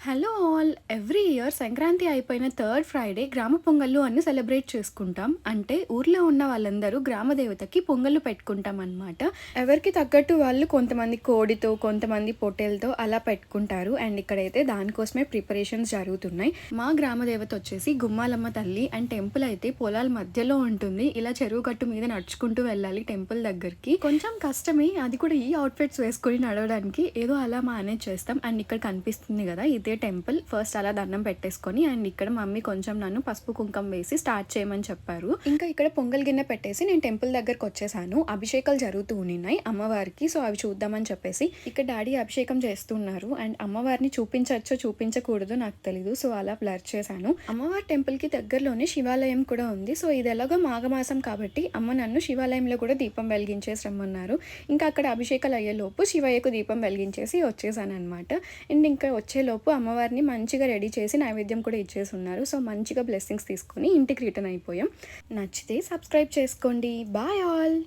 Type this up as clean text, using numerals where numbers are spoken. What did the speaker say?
Hello all every year Sankranti అయిపోయిన third Friday గ్రామ పొంగళ్ళు అని సెలబ్రేట్ చేసుకుంటాం. అంటే ఊర్లో ఉన్న వాళ్ళందరూ గ్రామ దేవతకి పొంగళ్ళు పెట్టుకుంటాం అనమాట. ఎవరికి తగ్గట్టు వాళ్ళు కొంతమంది కోడితో, కొంతమంది పొట్టేలతో అలా పెట్టుకుంటారు. అండ్ ఇక్కడైతే దానికోసమే ప్రిపరేషన్స్ జరుగుతున్నాయి. మా గ్రామ దేవత వచ్చేసి గుమ్మాలమ్మ తల్లి. అండ్ టెంపుల్ అయితే పొలాల మధ్యలో ఉంటుంది. ఇలా చెరువు గట్టు మీద నడుచుకుంటూ వెళ్ళాలి టెంపుల్ దగ్గరికి. కొంచెం కష్టమే, అది కూడా ఈ అవుట్ఫిట్స్ వేసుకొని నడవడానికి. ఏదో అలా మేనేజ్ చేస్తాం. అండ్ ఇక్కడ కనిపిస్తుంది కదా, ఇదే టెంపుల్. ఫస్ట్ అలా దండం పెట్టేసుకొని అండ్ ఇక్కడ మమ్మీ కొంచెం నన్ను పసుపు కుంకం వేసి స్టార్ట్ చేయమని చెప్పారు. ఇంకా ఇక్కడ పొంగల్ గిన్నె పెట్టేసి నేను టెంపుల్ దగ్గరకు వచ్చేసాను. అభిషేకాలు జరుగుతూ ఉన్నాయి అమ్మవారికి. సో అవి చూద్దామని చెప్పేసి ఇక్కడ డాడీ అభిషేకం చేస్తున్నారు. అండ్ అమ్మవారిని చూపించచ్చో చూపించకూడదో నాకు తెలీదు. సో అలా బ్లర్ చేశాను. అమ్మవారి టెంపుల్ కి దగ్గరలోనే శివాలయం కూడా ఉంది. సో ఇది ఎలాగో మాఘమాసం కాబట్టి అమ్మ నన్ను శివాలయంలో కూడా దీపం వెలిగించేసి రమ్మన్నారు. ఇంకా అక్కడ అభిషేకాలు అయ్యేలోపు శివయ్యకు దీపం వెలిగించేసి వచ్చేసాను అనమాట. అండ్ ఇంకా వచ్చేలోపు అమ్మవారిని మంచిగా రెడీ చేసి నైవేద్యం కూడా ఇచ్చేసి ఉన్నారు. సో మంచిగా బ్లెస్సింగ్స్ తీసుకొని ఇంటికి రిటర్న్ అయిపోయాం. నచ్చితే సబ్స్క్రైబ్ చేసుకోండి. Bye all.